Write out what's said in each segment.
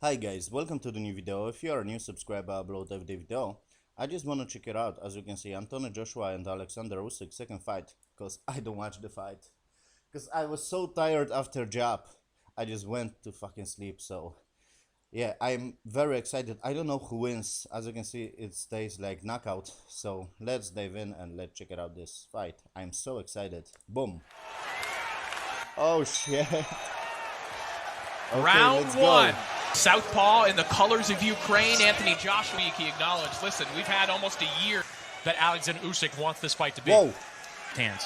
Hi guys, welcome to the new video. If you are a new subscriber, I upload every video. I just want to check it out. As you can see, Anthony Joshua and Alexander Usyk second fight, because I don't watch the fight because I was so tired after jab. I just went to fucking sleep. So yeah, I'm very excited. I don't know who wins. As you can see, it stays like knockout. So let's dive in and let's check it out this fight. I'm so excited. Boom. Oh shit. Okay, Round let's one. go. Southpaw in the colors of Ukraine, Anthony Joshua. He acknowledged, listen, we've had almost a year that Alexander Usyk wants this fight to be. Whoa. Hands.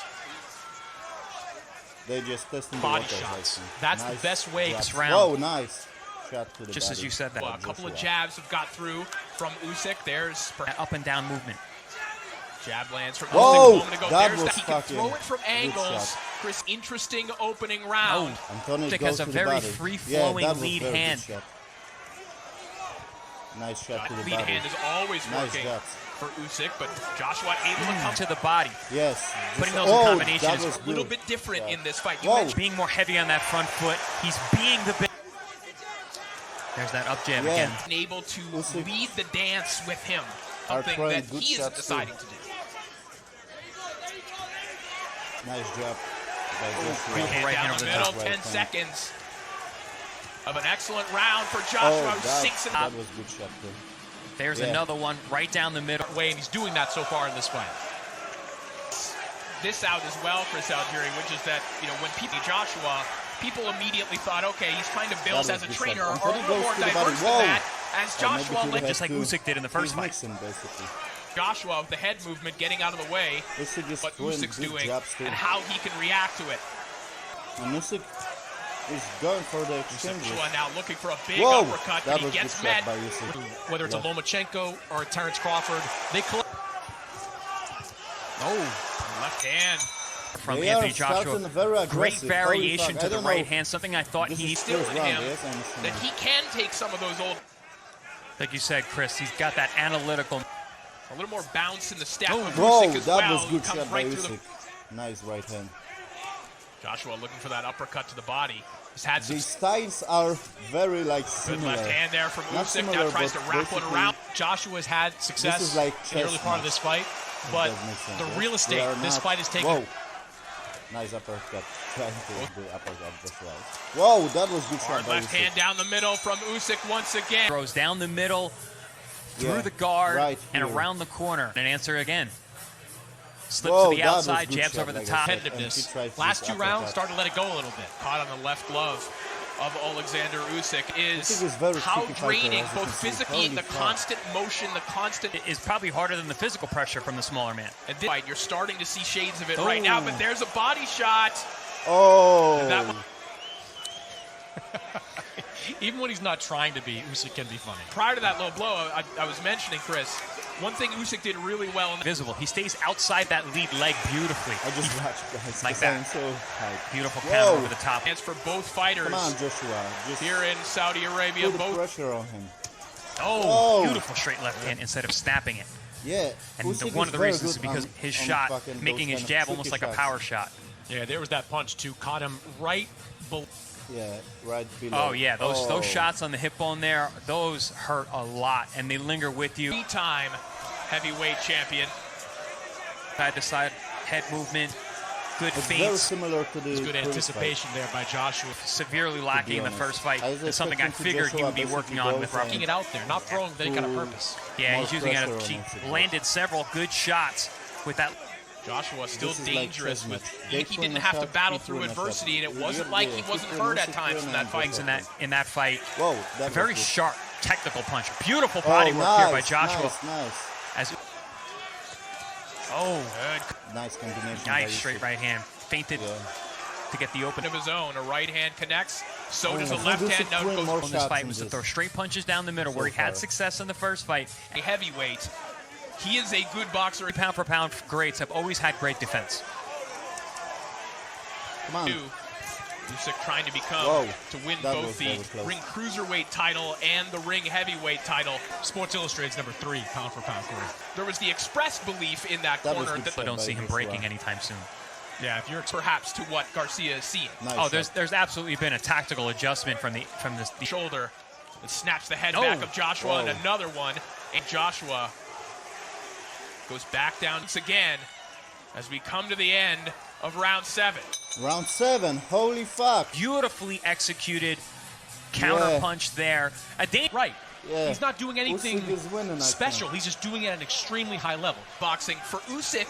They just testing Body the shots. waters, That's nice the best way jab. this round. Whoa, nice. Shot to the Just body. as you said that. Well, a couple of jabs have got through from Usyk. There's That up and down movement. jab lands from Whoa, Usyk a moment ago. that There's was that. He can fucking throw it from good angles. shot. Chris, interesting opening round. Anthony Usyk goes has a to the very body. free-flowing that was lead very good hand. shot. Nice shot to the Lead body. hand is always Nice working jabs. for Usyk, but Joshua able to come To the body. Yes. Putting Just- those in oh, combination that is was a little good. bit different Yeah. in this fight. You Whoa. mentioned Being more heavy on that front foot. He's being the big. There's that up jab Yeah. again. able to Usyk lead the dance with him, are something throwing that good he isn't shots too. deciding to do. Nice job. Beautiful And right down hand the over the middle, top. 10 Right hand. seconds of an excellent round for Oh, Joshua, who sinks in that was good shot too. There's Yeah. another one right down the middle. the way, and he's doing that so far in this fight. This out as well, Chris Algieri, which is that, when people Joshua, people immediately thought, okay, he's trying to build That as was a good trainer, shot. or a Anthony little goes more to the body. diverse than Whoa. that, as Or maybe Joshua he would led have Just like to- Usyk did in the first he's fight. mixing, basically. Joshua with the head movement, getting out of the way, Usyk is what throwing Usyk's good doing, jabs too. and how he can react to it. And Usyk is going for the exchanges. Joshua now looking for a big Whoa, uppercut, that and he was good gets shot met. by Usyk. Whether it's a Yeah. Lomachenko or a Terrence Crawford, they collect. Left hand. From They Anthony are starting Joshua. very Great aggressive. Holy variation fuck, to I the don't right know. hand. Something I thought This he, is Still first in round, him, yes, I understand. that he can take some of those old, like you said, Chris, he's got that analytical. a little more bounce in the step of Whoa, Usyk as that well. was good Comes shot by right through Usyk. Nice right hand. Joshua looking for that uppercut to the body. He's had some These styles are very like good similar. left hand there from Not Usyk. similar, Now tries to but wrap one basically- around. Joshua's had success This is like in the early chess part of match. this fight, It but does make sense, the yes. real They estate are this not- fight is taking. Whoa. Nice uppercut. Trying to do uppercut just right. Whoa, that was good shot Hard by left Usyk. hand down the middle from Usyk once again. Throws down the middle, through Yeah, the guard, right and here. around the corner. And answer again. Slips Whoa, to the that was outside, good jabs shot, over the like I top. said. And he Competitiveness. tried Last this two rounds uppercut. started to let it go a little bit. Caught on the left glove of Alexander Usyk is Usyk is very how tricky fighter, draining, as you both can see. physically Holy and the fuck. constant motion, the constant. Is probably harder than the physical pressure from the smaller man. And this fight, you're starting to see shades of it right now, but there's a body shot. Oh. That one- Even when he's not trying to be, Usyk can be funny. Prior to that low blow, I was mentioning, Chris, one thing Usyk did really well in the Visible. He stays outside that lead leg beautifully. I just watched guys. Like 'cause that. I'm so hyped. Beautiful Whoa. counter over the top. chance for both fighters Come on, Joshua. Just here in Saudi Arabia. put the Both pressure on him. Oh, Oh. beautiful straight left hand instead of snapping it. Yeah. And Usyk one is of the very reasons is good because on- his on shot, fucking making those his kind of jab almost tricky like a shots. power shot. Yeah, there was that punch too. Caught him right below. Yeah, right below. Oh yeah, those Oh. shots on the hip bone there, those hurt a lot, and they linger with you. three-time heavyweight champion. Side to side, head movement, good It's very feints. similar to the Good previous anticipation there by Joshua. Severely lacking in the honest. first fight. I was It's something I expecting figured he Joshua would be working basically on go with for Rocky. Taking it out there, not throwing with any kind of purpose. Yeah, more he's using pressure it. on He him. landed several good shots with that. Joshua still This is like dangerous chess with match. he They throw didn't in a have to shot, battle he through threw in a adversity, shot. and it You wasn't get like the he wasn't different hurt at Usyk times throw from in that and fight. just In that fight, Whoa, that a very was good. sharp technical punch. Beautiful Oh, body work here by nice, Joshua. Nice, nice. As oh, Nice combination. by nice straight Usyk. right hand, feinted Yeah. to get the open. Of his own, a right hand connects. So does a I think left Usyk hand. Now it throwing goes more On this shots fight in was to this. throw straight punches down the middle, So where he had far. success in the first fight. a heavyweight. He is a good boxer. Pound for pound, greats have always had great defense. Come on. Usyk trying to become Whoa, to win that both was the very close. ring cruiserweight title and the ring heavyweight title. Sports Illustrated's number 3 pound for pound career. There was the expressed belief in that That was corner good that I shot. don't by see him Joshua. breaking anytime soon. Yeah, if you're perhaps to what Garcia is seeing. Nice Oh, shot. there's absolutely been a tactical adjustment from the Shoulder and snaps the head back of Joshua Whoa. and another one. And Joshua goes back down once again as we come to the end of round 7. Round 7, holy fuck. Beautifully executed counter punch there. Right. Yeah. He's not doing anything Usyk is winning, I special. think. He's just doing it at an extremely high level. Boxing for Usyk,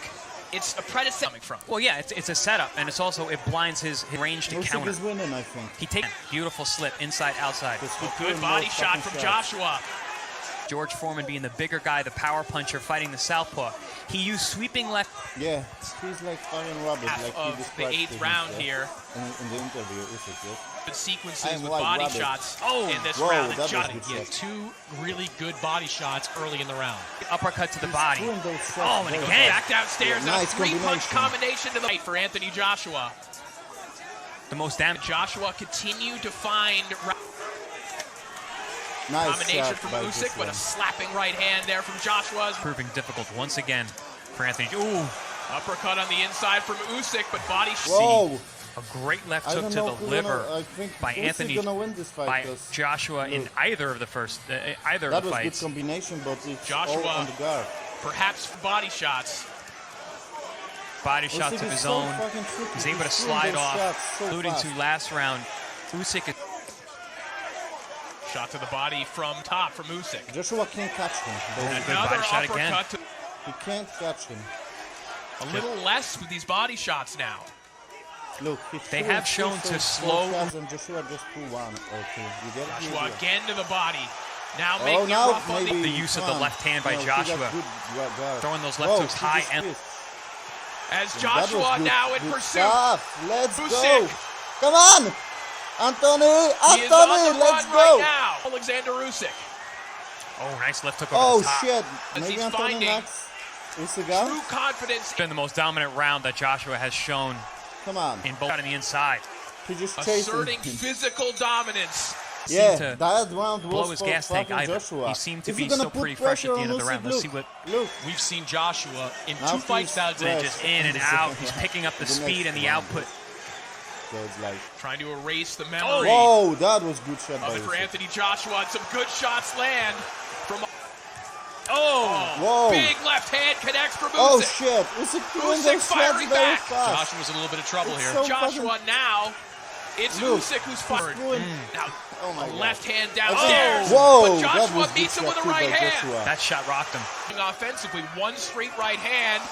it's a predecessor coming from. Well, yeah, it's a setup, and it's also, it blinds his range to Usyk counter. is winning, I think. He takes beautiful slip, inside, outside. Good body shot from Joshua. George Foreman being the bigger guy, the power puncher, fighting the southpaw. He used sweeping left. Yeah, he's like fucking Robert, Half like of he the described 8th to round himself here. In the interview, Usyk, yes. Good sequences I am with like body Robert. shots in this Whoa, round. that And was Johnny good gets shot. 2 really good body shots early in the round. Uppercut to the body. Doing those shots Oh, and very again. back downstairs. Yeah, And nice a 3-punch combination. combination to the right for Anthony Joshua. The most damage. Joshua continued to find Nice combination shot from by Usyk, this but a one. slapping right hand there from Joshua's. Proving difficult once again for Anthony. Ooh, Uppercut on the inside from Usyk, but body Whoa! a great left I hook don't to know the who liver I think by Usyk Anthony, gonna win this fight, by 'cause Joshua in either of the that was fights. good combination, but it's Joshua. all on the guard. perhaps body shots. Body shots Usyk of is his so own. fucking tricky. He's able to He's doing slide those off, shots so alluding fast. to last round. Usyk is Shot to the body from top from Usyk. Joshua can't catch him. good Another body shot again. uppercut to He can't catch him. a little less with these body shots now. Look, They have shown to slow- shots and Joshua just threw one or two. You get it? Joshua again to the body. Now Oh, making it now rough on maybe The use of the come on. left hand by No, he got Joshua. good guard. throwing those left Whoa, hooks he high just and missed. as That Joshua was good, now in good pursuit. stuff. Let's Usyk. go. Come on. Anthony, He is on the Anthony, let's run go. right now. Alexander Usyk. oh, nice left hook over Oh the top. shit. As Maybe he's Anthony finding knocks Usyk out? True confidence. It's been the most dominant round that Joshua has shown Come on. in both on the inside. He just chasing Asserting him. physical dominance. Yeah, to that round blow was his for gas tank fucking either. Joshua. He seemed to Is be he gonna still put pretty fresh at the pressure end of on the round. Usyk? Let's see Look, what Look. We've seen Joshua in Now 2 fights he's now. fresh. just in and the out. second He's round. picking up the The speed next and the round. output. So it's like, Trying to erase the memory whoa, that was good shot by of it for Usyk. Anthony Joshua. And some good shots land from. Oh, Whoa. Big left hand connects from Usyk. Oh shit, Usyk doing Usyk those shots firing very back. fast. Joshua's in a little bit of trouble It's here. so Joshua fucking- now. It's Look, Usyk who's he's fired. doing- Now, Oh my a God. left hand I downstairs. think- Whoa, but that Joshua was good meets him shot with a too by right hand. Joshua. that shot rocked him. Offensively, one straight right hand,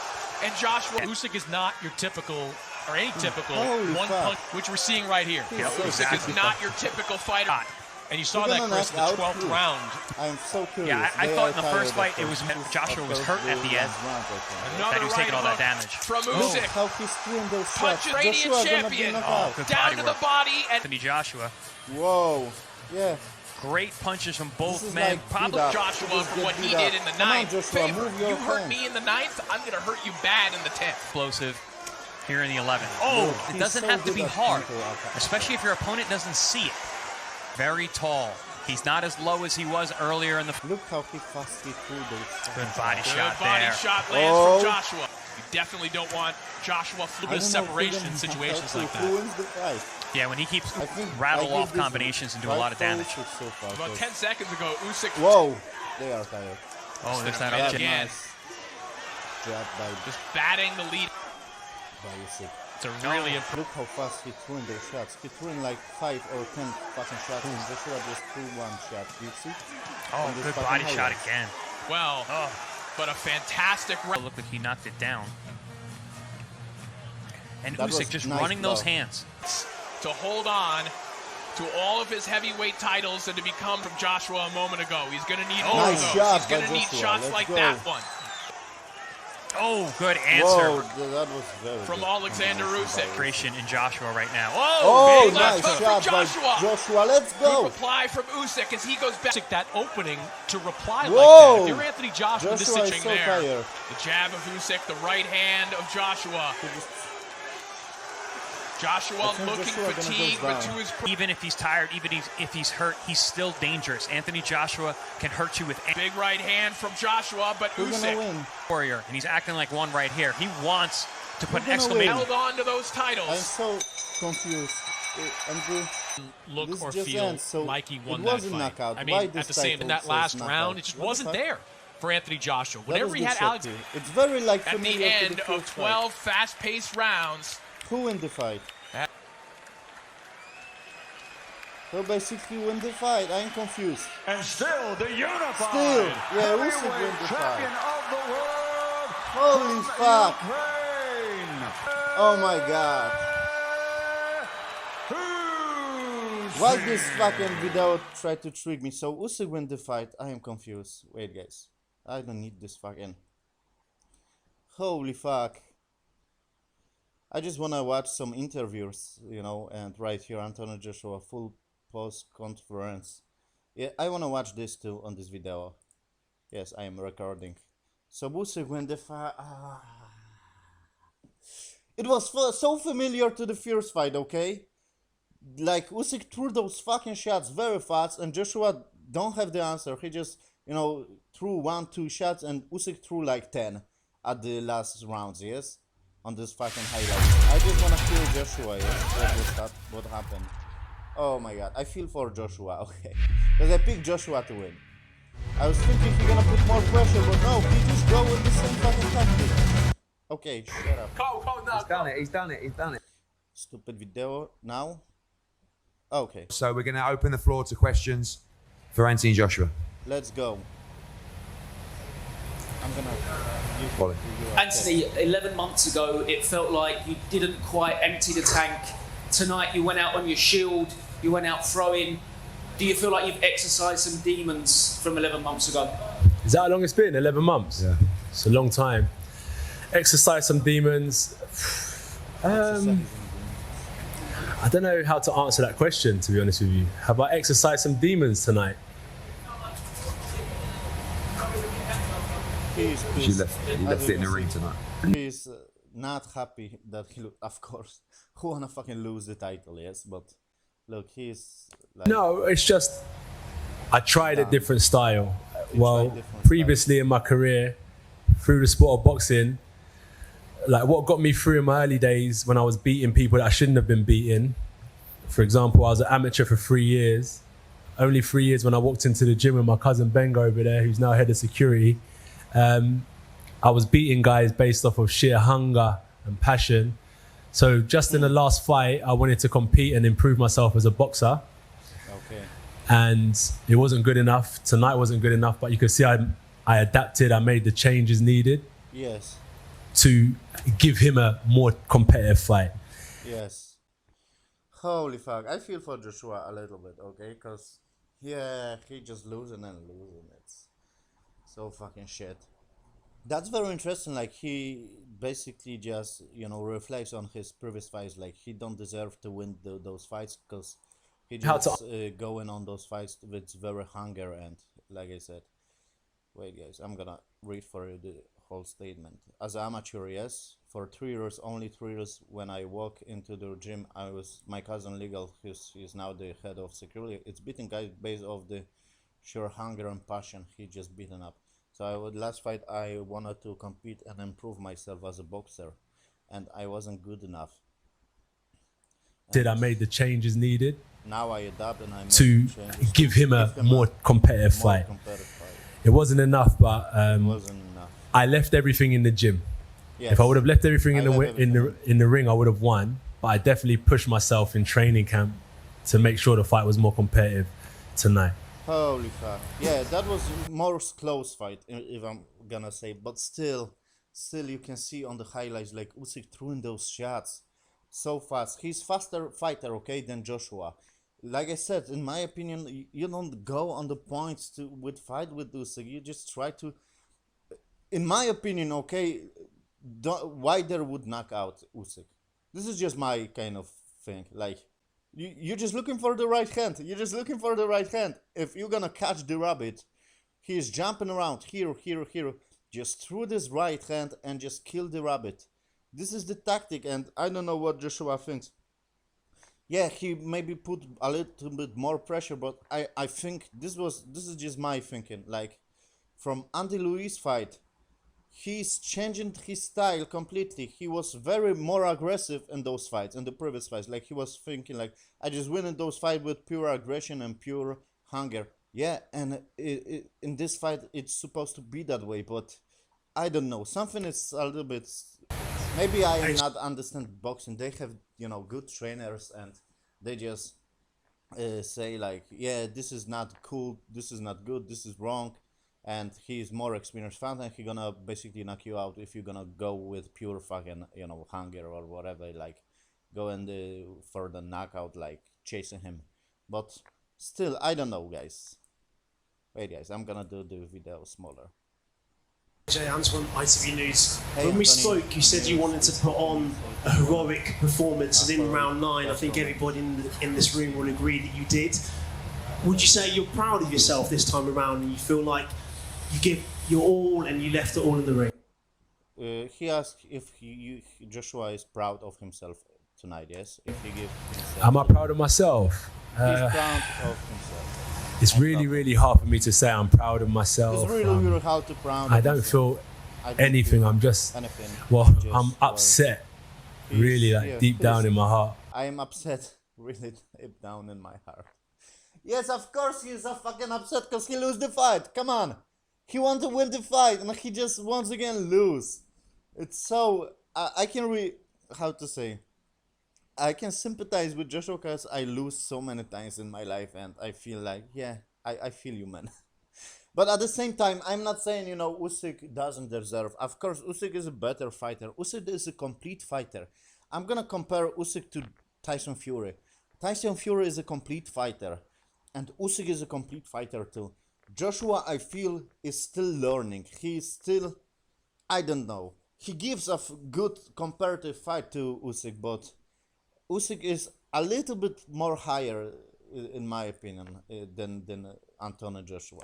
and Joshua. Usyk is not your typical or atypical Holy one fuck. punch, which we're seeing right here. Yeah, Usyk is not your typical fighter. And you saw We're that, gonna Chris, in the knock out 12th too. round. I'm so curious. Yeah, I They thought are in the tired first of fight those it was two Joshua was of hurt those at the end. rounds, I think. Another That he was taking all right that hook damage. from Look Usyk. how he's doing those shots. Punches radiant Joshua gonna be champion. knocked Oh, out. good Down body to work. the body, and Anthony Joshua. Whoa. Yeah. Great punches from This both is men. like Probably beat up. Joshua Just for get what he beat did up. in the Come on, 9th. Joshua, Favor. move your You hurt hand. me in the 9th, I'm going to hurt you bad in the 10th. explosive here in the 11th. Oh, Look, it he's doesn't so have to good be at hard, counter-attack. especially if your opponent doesn't see it. Very tall. He's not as low as he was earlier in the. Look how he fast he threw those shots. Good body Good shot body there. shot lands Oh. from Joshua. You definitely don't want Joshua I flew don't Bit know of if separation we're in gonna situations have like to that. influence the fight. Yeah, when he keeps I think rattle I give off this combinations and do a lot of fight for damage. Usyk so far, About so- 10 seconds ago, Usyk Whoa, they are tired. Oh, there's that Yeah, up. again. Nice jab by just batting the lead. Usyk. It's a really impressive. Look how fast he threw in those shots. He threw in like 5 or 10 fucking shots, and Joshua just threw one shot. You see? Oh, And this good fucking body shot highlights. again. Well, Oh, but a fantastic it round. looked like he knocked it down. And That was Usyk just nice running those blow. hands. To hold on to all of his heavyweight titles and to become from Joshua a moment ago. He's going to need more Nice of those. shot He's going by to need Joshua. shots Let's like go. that one Oh, good Whoa, answer. that was very from good Alexander combination by Usyk. Creation in Joshua right now. Oh, big left nice hook shot from by Joshua. Joshua. Let's Good go. reply from Usyk as he goes back. Usyk that opening to reply like Whoa. that. If you're Anthony Joshua in this Joshua is situation, so there. tired. The jab of Usyk, the right hand of Joshua. He just- Joshua I think looking Joshua gonna fatigued, go but to down. his Even if he's tired, even if he's hurt, he's still dangerous. Anthony Joshua can hurt you with any big right hand from Joshua, but Who's gonna Usyk win? warrior, and he's acting like one right here. He wants to put an gonna exclamation. win? held on to those I'm titles. so confused. Look this or just feel ends, so like he won it that was a fight. knockout. I Why mean, this at the same in title that says last knockout? round, it just What the wasn't fuck? there for Anthony Joshua. That Whenever was he had good Alex shot, too. It's very like at the familiar to end the of first 12 fast-paced rounds. fight. Who win the fight? So basically win the fight. I'm confused. And still the unified Still, yeah, Usyk win heavyweight the champion fight. of the world. Holy from fuck! Ukraine. Oh my god! Why this fucking video try to trick me? So Usyk win the fight. I am confused. Wait, guys, I don't need this fucking. Holy fuck! I just wanna watch some interviews, you know, and right here, Anthony Joshua full post conference. Yeah, I wanna watch this too on this video. Yes, I am recording. So Usyk win the fight. It was so familiar to the first fight, okay? Like Usyk threw those fucking shots very fast, and Joshua don't have the answer. He just, you know, threw 1-2 shots, and Usyk threw like 10 at the last rounds. Yes, on this fucking highlight. I just wanna kill Joshua. Yes, what happened. Oh my god, I feel for Joshua. Okay, because I picked Joshua to win. I was thinking he's gonna put more pressure, but no, he just go with the same fucking tactic. Okay, shut up. He's done it, he's done it, he's done it. Stupid video now. Okay, So we're going to open the floor to questions for Anthony Joshua. let's go. I'm gonna give Follow. it to you. Anthony, 11 months ago, it felt like you didn't quite empty the tank. Tonight, you went out on your shield, you went out throwing. Do you feel like you've exercised some demons from 11 months ago? Is that how long it's been? 11 months? Yeah. It's a long time. Exercise some demons. I don't know how to answer that question, to be honest with you. Have I exercised some demons tonight? He's You pissed. left As it in you the can ring see, tonight. He's not happy that he of course, who wanna fucking lose the title, yes? But look, he's like, No, it's just I tried a different style. Well, different previously in my career, through the sport of boxing, like what got me through in my early days when I was beating people that I shouldn't have been beating. For example, I was an amateur for 3 years. Only 3 years when I walked into the gym with my cousin Bengo over there, who's now head of security. I was beating guys based off of sheer hunger and passion. So just in the last fight, I wanted to compete and improve myself as a boxer. okay. And it wasn't good enough. Tonight wasn't good enough, but you could see I adapted. I made the changes needed Yes, to give him a more competitive fight. yes. Holy fuck, I feel for Joshua a little bit, okay? Cause yeah, he just losing and losing. It's so fucking shit. That's very interesting. Like he basically just, you know, reflects on his previous fights. Like he don't deserve to win those fights because he How to- just going on those fights with very hunger, and like I said, wait guys, I'm gonna read for you the whole statement. As an amateur, yes, for 3 years, only 3 years, when I walk into the gym, I was my cousin Legal, he's now the head of security. It's beating guys based off the sheer hunger and passion he just beaten up. So last fight I wanted to compete and improve myself as a boxer, and I wasn't good enough. I made the changes needed Now I adapt and I make to changes give him a more competitive more fight. competitive fight. It wasn't enough, but It wasn't enough. I left everything in the gym. Yes. If I would have left everything I in the left in the ring, I would have won. But I definitely pushed myself in training camp to make sure the fight was more competitive tonight. Holy fuck. Yeah, that was more close fight, if I'm gonna say. But still you can see on the highlights, like Usyk throwing those shots so fast. He's faster fighter, okay, than Joshua. Like I said, in my opinion, you don't go on the points with fight with Usyk. You just try to, in my opinion, okay, Wilder would knock out Usyk. This is just my kind of thing. Like, you're just looking for the right hand. You're just looking for the right hand. If you're gonna catch the rabbit, he's jumping around here. Just through this right hand and just kill the rabbit. This is the tactic, and I don't know what Joshua thinks. Yeah, he maybe put a little bit more pressure, but I think this is just my thinking. Like, from Andy Luis fight, he's changing his style completely. He was very more aggressive in those fights, in the previous fights. Like, he was thinking like, I just win in those fights with pure aggression and pure hunger. Yeah, and in this fight it's supposed to be that way, but I don't know. Something is a little bit. Maybe I am not understand boxing. They have, you know, good trainers, and they just say like, yeah, this is not cool, this is not good, this is wrong, and he's more experienced fighter, and he gonna basically knock you out if you're gonna go with pure fucking, you know, hunger or whatever, like go in for the knockout, like chasing him. But still, I don't know, guys. Wait, guys, I'm gonna do the video smaller. Jay Antoine, ITV News. Hey, when we Anthony. spoke, you said you wanted to put on a heroic performance, and in round 9, I think everybody in this room will agree that you did. Would you say you're proud of yourself this time around, and you feel like you give your all and you left it all in the ring? He asked if Joshua is proud of himself tonight. Yes, if he gives himself. Am I proud of myself? He's proud of himself. It's really hard for me to say I'm proud of myself. It's really hard to proud. I don't feel anything. I'm just, anything. well, Just, I'm upset, really, like yeah, deep down in my heart. I am upset, really deep down in my heart. Yes, of course he's a fucking upset because he lose the fight. Come on, he wants to win the fight and he just once again lose. It's so I can how to say. I can sympathize with Joshua because I lose so many times in my life, and I feel like, yeah, I feel you, man. But at the same time, I'm not saying, you know, Usyk doesn't deserve. Of course, Usyk is a better fighter. Usyk is a complete fighter. I'm gonna compare Usyk to Tyson Fury. Tyson Fury is a complete fighter, and Usyk is a complete fighter too. Joshua, I feel, is still learning. He's still, I don't know. He gives a good comparative fight to Usyk, but Usyk is a little bit more higher, in my opinion, than Anthony Joshua.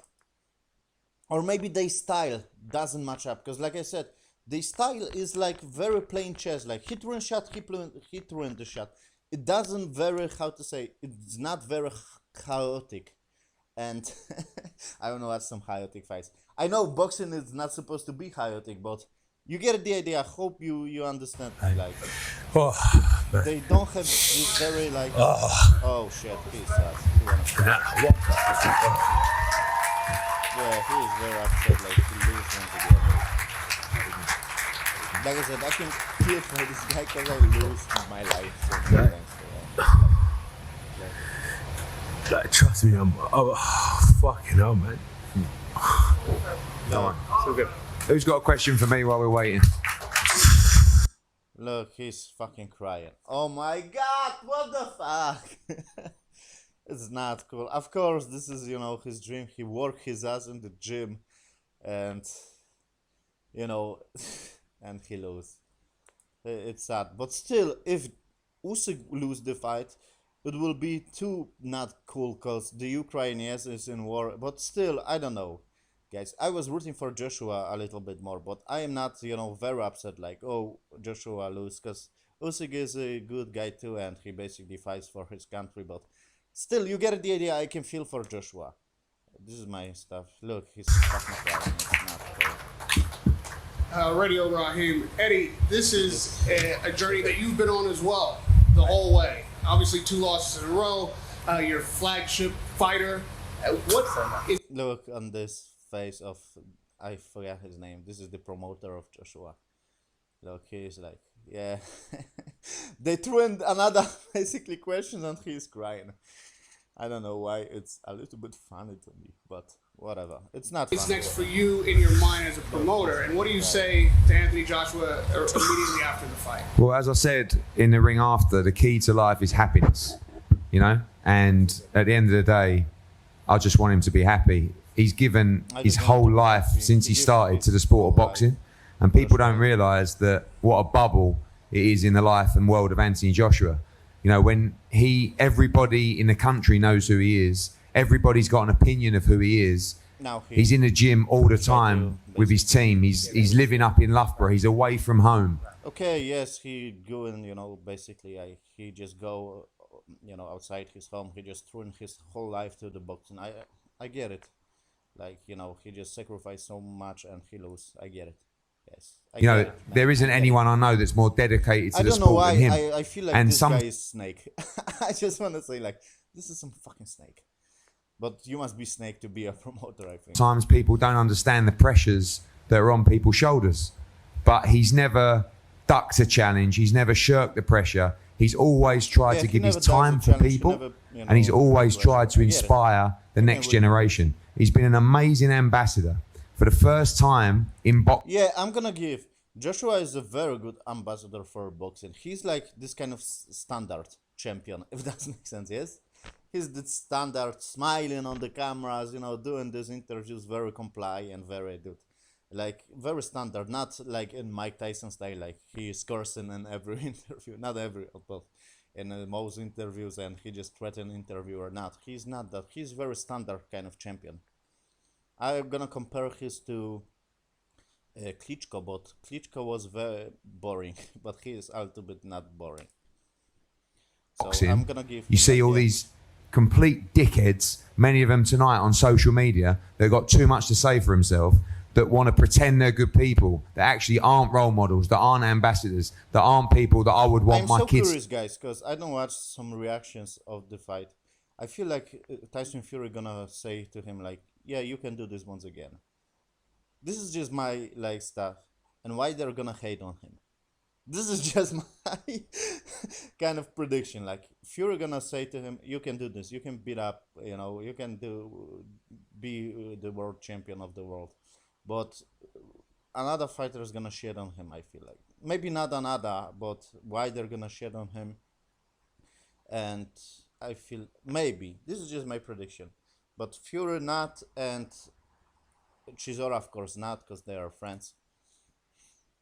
Or maybe their style doesn't match up, because like I said, the style is like very plain chess, like hit run shot, hit run the shot. It doesn't very, how to say, it's not very chaotic. And I don't know what some chaotic fights. I know boxing is not supposed to be chaotic, but you get the idea. I hope you understand. Like, they don't have this very like. Oh shit, he's sad. Yeah, he is very upset. Like, he loses together. Like I said, I can feel for this guy because I lose my life so many times. Like, trust me, I'm fucking hell, man. Come on. It's all good. Who's got a question for me while we're waiting? Look, he's fucking crying. Oh my god, what the fuck? It's not cool. Of course, this is, you know, his dream. He worked his ass in the gym, and, you know, and he lose. It's sad. But still, if Usyk lose the fight, it will be too not cool, because the Ukraine, yes, is in war. But still, I don't know. Guys, I was rooting for Joshua a little bit more, but I am not, you know, very upset like, oh, Joshua lose, because Usyk is a good guy too, and he basically fights for his country, but still, you get the idea. I can feel for Joshua. This is my stuff. Look, he's fucking crying. It's not cool. Radio Raheem. Eddie, this is a journey that you've been on as well, the whole way. Obviously, 2 losses in a row, your flagship fighter. What is... Look on this face of, I forget his name. This is the promoter of Joshua. Look, he's like, yeah. They threw in another basically question and he's crying. I don't know why. It's a little bit funny to me, but whatever. It's not funny. What's next for you in your mind as a promoter? And what do you say to Anthony Joshua immediately after the fight? Well, as I said in the ring after, the key to life is happiness, you know? And at the end of the day, I just want him to be happy. He's given his whole life since he started to the sport of boxing. And people don't realise that what a bubble it is in the life and world of Anthony Joshua. You know, when everybody in the country knows who he is, everybody's got an opinion of who he is. He's in the gym all the time with his team. He's living up in Loughborough. He's away from home. Okay, yes, he going, you know, basically, he just go, you know, outside his home. He just threw in his whole life to the boxing. I get it. Like, you know, he just sacrificed so much and he lose. I get it. Yes. You know, there isn't anyone I know that's more dedicated to I the don't know sport why than him. I feel like And this some guy is Snake. I just want to say, like, this is some fucking Snake. But you must be Snake to be a promoter, I think. Sometimes people don't understand the pressures that are on people's shoulders. But he's never ducked a challenge. He's never shirked the pressure. He's always tried to give his time for people, and he's always tried to inspire the next generation. He's been an amazing ambassador. For the first time in boxing. Yeah, I'm gonna give. Joshua is a very good ambassador for boxing. He's like this kind of standard champion, if that makes sense, yes? He's the standard, smiling on the cameras, you know, doing these interviews, very comply and very good. Like, very standard, not like in Mike Tyson style, like he's cursing in every interview. Not every, but in most interviews, and he just threaten interviewer. Not. He's not that. He's very standard kind of champion. I'm gonna compare his to Klitschko, but Klitschko was very boring, but he is a little bit not boring. So I'm gonna give. You see all these complete dickheads, many of them tonight on social media, that got too much to say for himself, that want to pretend they're good people, that actually aren't role models, that aren't ambassadors, that aren't people that I would want my kids. I'm so curious, guys, because I don't watch some reactions of the fight. I feel like Tyson Fury gonna say to him like, yeah, you can do this once again. This is just my like stuff, and why they're gonna hate on him. This is just my kind of prediction. Like, Fury gonna say to him, you can do this, you can beat up, you know, you can be the world champion of the world. But another fighter is gonna shit on him, I feel like. Maybe not another, but why they're gonna shit on him. And I feel, maybe, this is just my prediction, but Fury not, and Chisora of course not, because they are friends.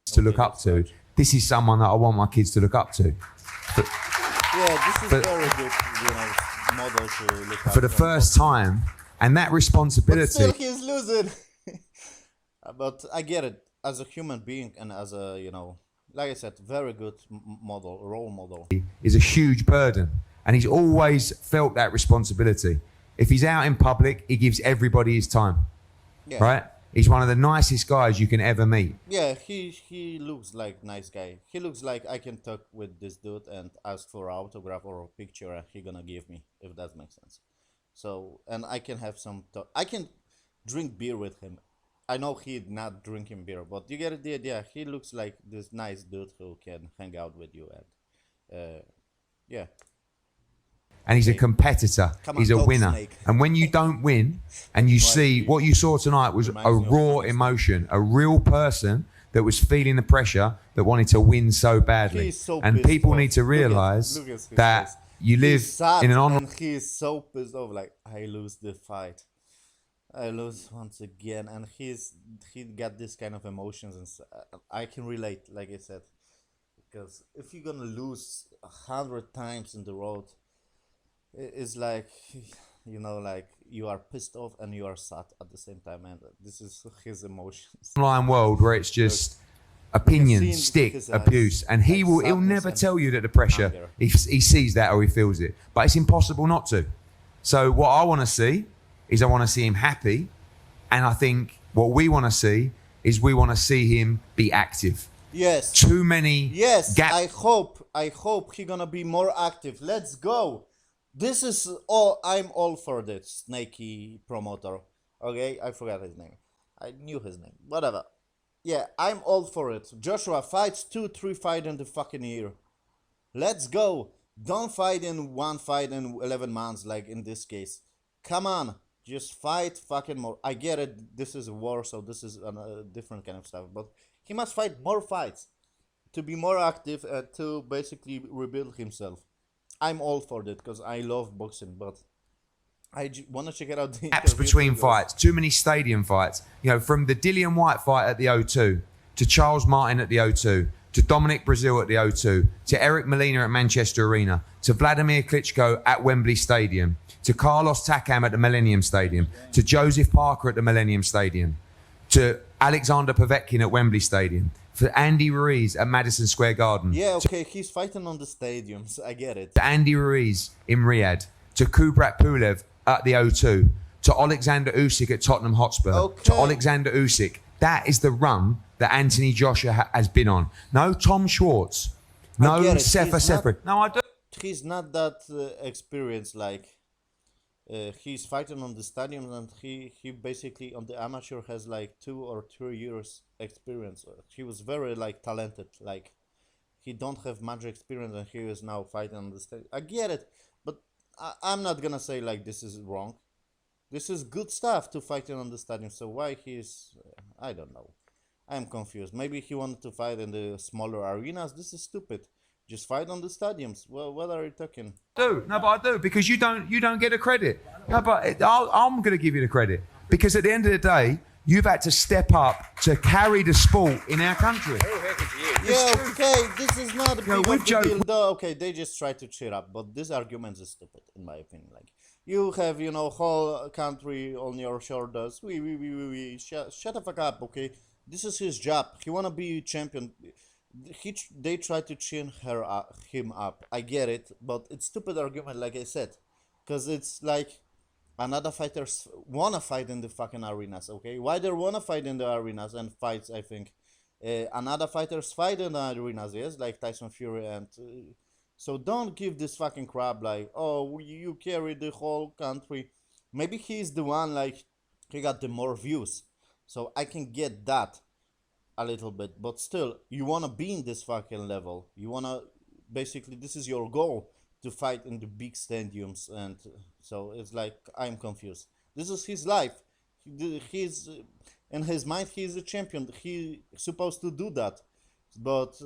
To look up to. This is someone that I want my kids to look up to. Yeah, this is very good, you know, model to look up for the first time, and that responsibility. But still, he's losing. But I get it, as a human being and as a, you know, like I said, very good model, role model. Is a huge burden, and he's always felt that responsibility. If he's out in public, he gives everybody his time. Yeah. Right? He's one of the nicest guys you can ever meet. Yeah, he looks like nice guy. He looks like I can talk with this dude and ask for an autograph or a picture, and he gonna give me, if that makes sense. So, and I can have some talk. I can drink beer with him. I know he's not drinking beer, but you get the idea. He looks like this nice dude who can hang out with you, and yeah. And he's a competitor. He's a winner. Snake. And when you don't win, and you see what you saw tonight was a raw emotion, a real person that was feeling the pressure, that wanted to win so badly. So and people need to realize that you live in an honor. And he is so pissed off. Like, I lose the fight. I lose once again, and he got this kind of emotions, and I can relate, like I said, because if you're gonna lose 100 times in the road, it's like, you know, like you are pissed off and you are sad at the same time, and this is his emotions. Online world where it's just opinion, stick, abuse, and he'll never tell you that the pressure, he sees that or he feels it, but it's impossible not to. So what I want to see is I want to see him happy, and I think what we want to see is we want to see him be active. Yes. Too many. Yes. I hope he's gonna be more active. Let's go. This is all. I'm all for this snaky promoter. Okay, I forgot his name. I knew his name. Whatever. Yeah, I'm all for it. Joshua fights 2-3 fights in the fucking year. Let's go. Don't fight in one fight in 11 months like in this case. Come on. Just fight fucking more. I get it. This is a war, so this is a different kind of stuff. But he must fight more fights to be more active and to basically rebuild himself. I'm all for that because I love boxing, but I want to check it out. The gaps between fights, too many stadium fights. You know, from the Dillian White fight at the O2 to Charles Martin at the O2 to Dominic Brazil at the O2 to Eric Molina at Manchester Arena to Vladimir Klitschko at Wembley Stadium to Carlos Takam at the Millennium Stadium to Joseph Parker at the Millennium Stadium to Alexander Povetkin at Wembley Stadium for Andy Ruiz at Madison Square Garden. Yeah, okay, he's fighting on the stadiums. I get it. To Andy Ruiz in Riyadh to Kubrat Pulev at the O2 to Alexander Usyk at Tottenham Hotspur to Alexander Usyk That is the run that Anthony Joshua has been on. No Tom Schwartz. No Sefer Sefer. No, I do. He's not that experienced. Like he's fighting on the stadium, and he basically on the amateur has like 2 or 3 years experience. He was very like talented. Like he don't have much experience, and he is now fighting on the stage. I get it, but I'm not gonna say like this is wrong. This is good stuff to fighting on the stadium. So why he's I don't know. I'm confused. Maybe he wanted to fight in the smaller arenas. This is stupid. Just fight on the stadiums. Well, what are you talking? No, but I do, because you don't get the credit. No, but I'm going to give you the credit, because at the end of the day, you've had to step up to carry the sport in our country. Yeah, okay, this is not a big of a deal. Though, okay, they just try to cheer up, but this argument is stupid, in my opinion. Like, you have, whole country on your shoulders. Shut the fuck up, okay? This is his job. He wanna be champion. They try to chin him up. I get it, but it's stupid argument, like I said, because it's like another fighters wanna fight in the fucking arenas. Okay, why they wanna fight in the arenas and fights? I think another fighters fight in the arenas, yes, like Tyson Fury, and so don't give this fucking crap like, oh, you carry the whole country. Maybe he's the one, like he got the more views, so I can get that a little bit, but still, you wanna be in this fucking level. You wanna basically, this is your goal, to fight in the big stadiums, and so it's like I'm confused. This is his life. He's in his mind. He's a champion. He's supposed to do that, but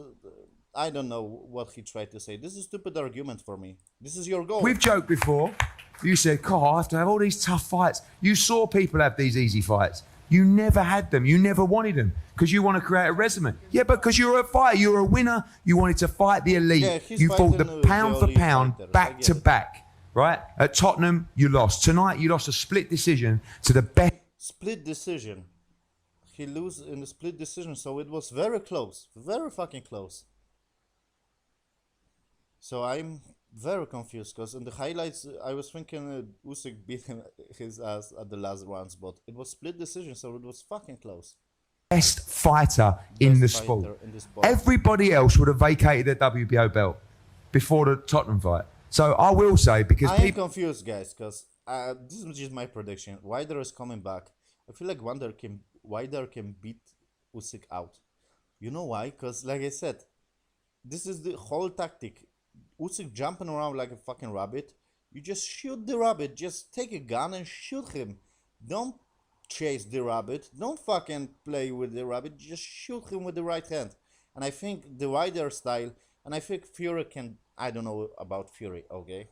I don't know what he tried to say. This is a stupid argument for me. This is your goal. We've joked before. You said, "God, I have to have all these tough fights." You saw people have these easy fights. You never had them. You never wanted them because you want to create a resume. Yeah, but because you're a fighter, you're a winner. You wanted to fight the elite. Yeah, you fought the pound for pound, back to back, right? At Tottenham, you lost. Tonight, you lost a split decision to the best. Split decision. He lose in the split decision, so it was very close, very fucking close. So I'm very confused because in the highlights I was thinking Usyk beat his ass at the last rounds, but it was split decision, so it was fucking close. Best fighter in the sport. Everybody else would have vacated the WBO belt before the Tottenham fight. So I will say, because I'm confused, guys, because this is just my prediction. Wilder is coming back. I feel like Wilder can beat Usyk out. You know why? Because like I said, this is the whole tactic. Usyk jumping around like a fucking rabbit. You just shoot the rabbit. Just take a gun and shoot him. Don't chase the rabbit. Don't fucking play with the rabbit. Just shoot him with the right hand. And I think the Wilder style, and I think Fury can, I don't know about Fury, okay?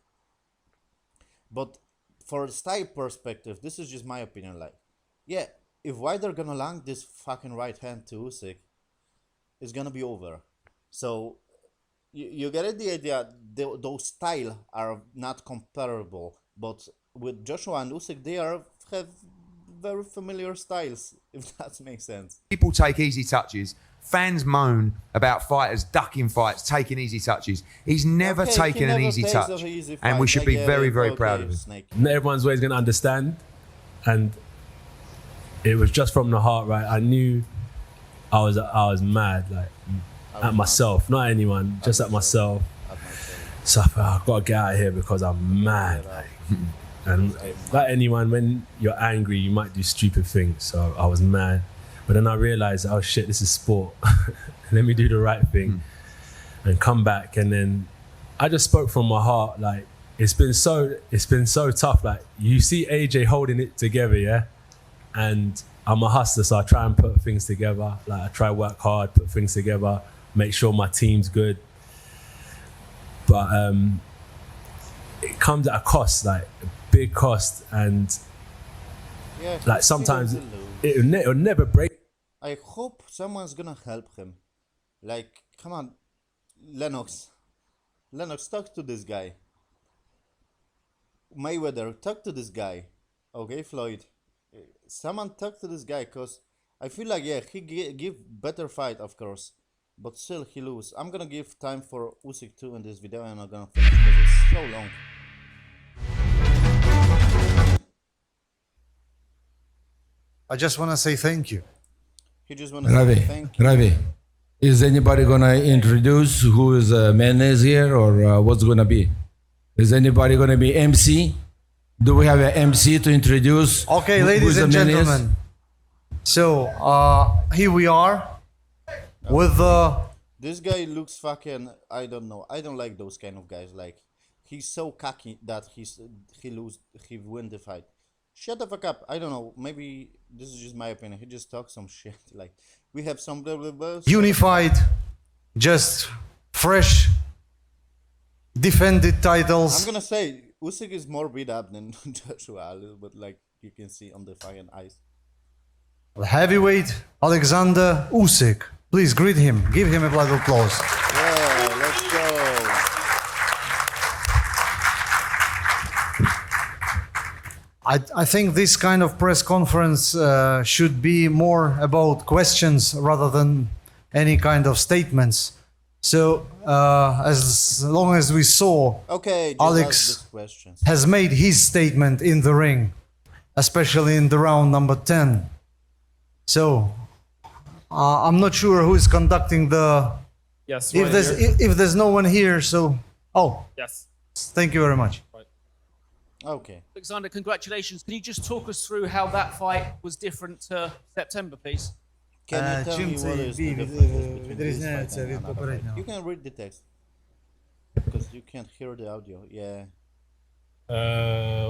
But for a style perspective, this is just my opinion, like, yeah, if Wilder gonna land this fucking right hand to Usyk, it's gonna be over. So you get the idea. Those styles are not comparable, but with Joshua and Usyk, they have very familiar styles, if that makes sense. People take easy touches. Fans moan about fighters ducking fights, taking easy touches. He's never taken an easy touch, and we should be very, very proud of him. Not everyone's always going to understand, and it was just from the heart, right? I knew I was mad, like at myself, not anyone, just at myself. So I thought, I've got to get out of here because I'm mad. Like, and like anyone, when you're angry, you might do stupid things. So I was mad. But then I realized, oh shit, this is sport. Let me do the right thing and come back. And then I just spoke from my heart. Like, it's been so tough. Like, you see AJ holding it together, yeah? And I'm a hustler, so I try and put things together. Like, I try to work hard, put things together, make sure my team's good. But it comes at a cost, like a big cost. And yeah, like sometimes it'll never break. I hope someone's gonna help him. Like, come on, Lennox, talk to this guy. Mayweather, talk to this guy. Okay, Floyd, someone talk to this guy, cause I feel like, yeah, he give better fight, of course, but still he lose. I'm gonna give time for Usyk too in this video, and I'm gonna finish because it's so long. I just want to say thank you. He just wanna say thank you. Ravi, is anybody gonna introduce who is mayonnaise here, or what's gonna be? Is anybody gonna be MC? Do we have an MC to introduce? Okay, who ladies is and the mayonnaise? gentlemen. So here we are with the. This guy looks fucking. I don't know. I don't like those kind of guys. Like, he's so cocky that he win the fight. Shut the fuck up. I don't know. Maybe this is just my opinion. He just talks some shit. Like, we have some blah blah blah. Unified, just fresh, defended titles. I'm gonna say Usyk is more beat up than Joshua a little bit, like you can see on the fucking ice. Heavyweight Alexander Usyk. Please greet him. Give him a loud applause. Yeah, let's go. I think this kind of press conference should be more about questions rather than any kind of statements. So as long as we saw, Okay, just ask Alex these questions. has made his statement in the ring, especially in the round number 10. So I'm not sure who is conducting the. Yes. If there's no one here, so Yes. thank you very much. Okay. Alexander, congratulations. Can you just talk us through how that fight was different to September, please? Can you tell me what is the difference between this fight and another fight? You can read the text because you can't hear the audio. Yeah.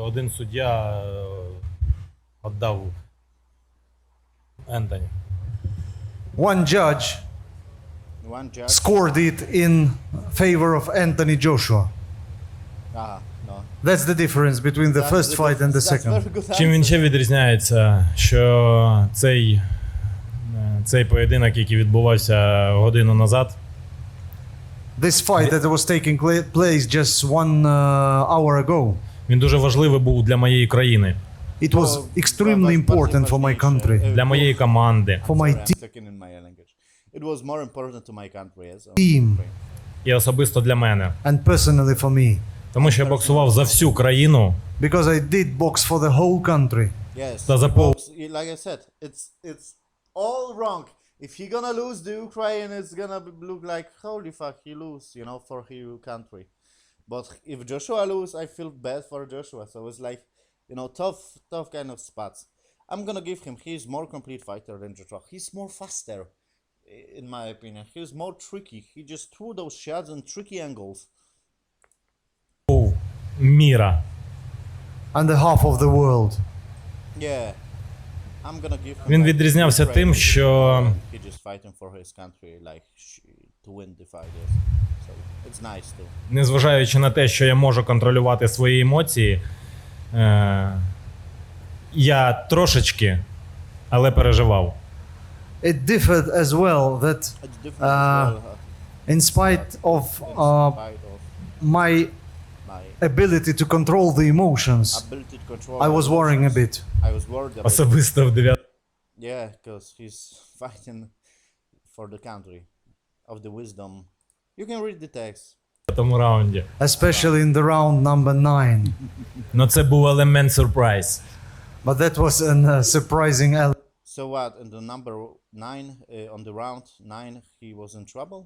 Один суддя віддав Ентоні. One judge scored it in favor of Anthony Joshua. No. That's the difference between the first fight and the second. Чим він ще відрізняється, що цей поєдинок, який відбувався годину назад, This fight that was taking place just 1 hour ago. він дуже важливий був для моєї країни. It was extremely important for my country. Для моєї команди. For my It was more important to my country as team. І особисто для мене. And personally for me. Тому що я боксував за всю країну. Because I did box for the whole country. Yes. Та за Like I said, it's all wrong. If he gonna lose the Ukraine, it's gonna look like holy fuck he lose, for his country. But if Joshua lose, I feel bad for Joshua. So it's like, tough kind of spots. I'm gonna give him. He's more complete fighter than Joshua. He's more faster, in my opinion. He's more tricky. He just threw those shots in tricky angles. Міра. And the half of the world. Yeah. I'm gonna give him. Він відрізнявся тим, що he just fighting for his country, like to win the fight. So it's nice too. Незважаючи на те, що я можу контролювати свої емоції, я трошечки, але переживав. It differed as well that in spite of my ability to control the emotions, I was worrying a bit. I was worried about Особисто в 9. Yeah, because he's fighting for the country of the wisdom. You can read the text. Раунді. Especially in the round number 9. Ну це був елемент сюрприз. But that was a surprising element. So what, in the number 9, on the round 9, he was in trouble?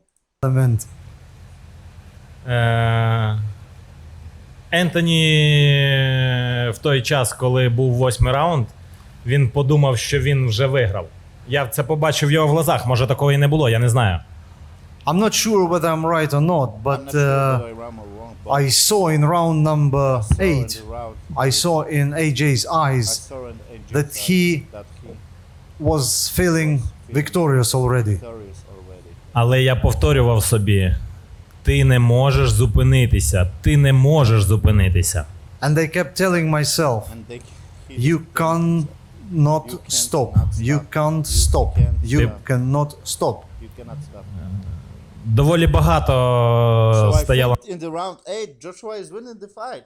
Ентоні в той час, коли був 8-й раунд, він подумав, що він вже виграв. Я це побачив в його глазах, може такого і не було, я не знаю. I'm not sure whether I'm right or not, but I saw in round number 8, I saw in AJ's eyes that he was feeling victorious already. Але я повторював собі, ти не можеш зупинитися, ти не можеш зупинитися. And I kept telling myself, you cannot stop, you can't stop, you cannot stop. Доволі багато стояло. In the round 8, Joshua is winning the fight.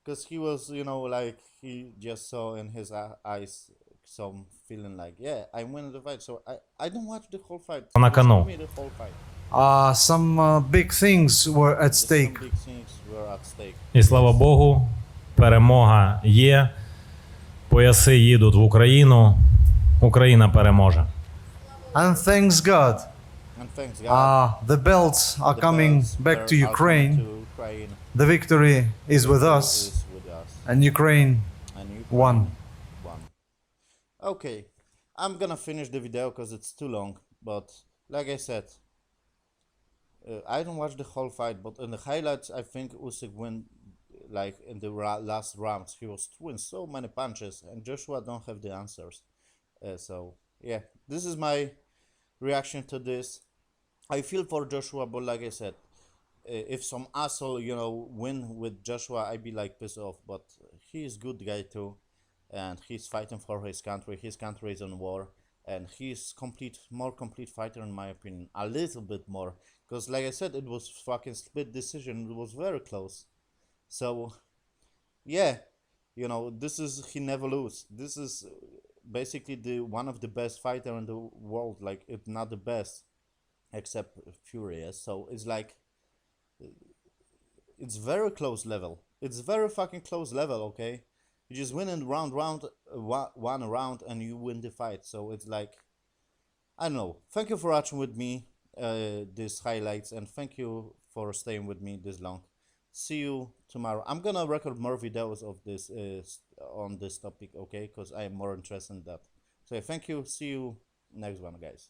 Because he was, like, he just saw in his eyes some feeling like, yeah, I'm winning the fight. So I don't watch the whole fight. На кону. Some big things were at stake. І слава Богу, перемога є. Пояси їдуть в Україну. Україна переможе. And thanks God. And thanks God. The belts are coming back to Ukraine. The victory is with us. And Ukraine won. Okay, I'm gonna finish the video because it's too long. But like I said, I don't watch the whole fight, but in the highlights, I think Usyk win. Like in the last rounds, he was throwing so many punches, and Joshua don't have the answers. So yeah, this is my reaction to this. I feel for Joshua, but like I said, if some asshole, you know, win with Joshua, I'd be like pissed off. But he's good guy too, and he's fighting for his country. His country is in war, and he's more complete fighter in my opinion. A little bit more, because like I said, it was fucking split decision. It was very close. So yeah, you know, he never lose. This is basically the one of the best fighter in the world, like if not the best, except Furious. So it's like it's very close level. It's very fucking close level. Okay, you just win in one round and you win the fight. So it's like, I don't know. Thank you for watching with me these highlights, and thank you for staying with me this long. See you tomorrow. I'm gonna record more videos of this on this topic, okay? Because I am more interested in that. So thank you. See you next one, guys.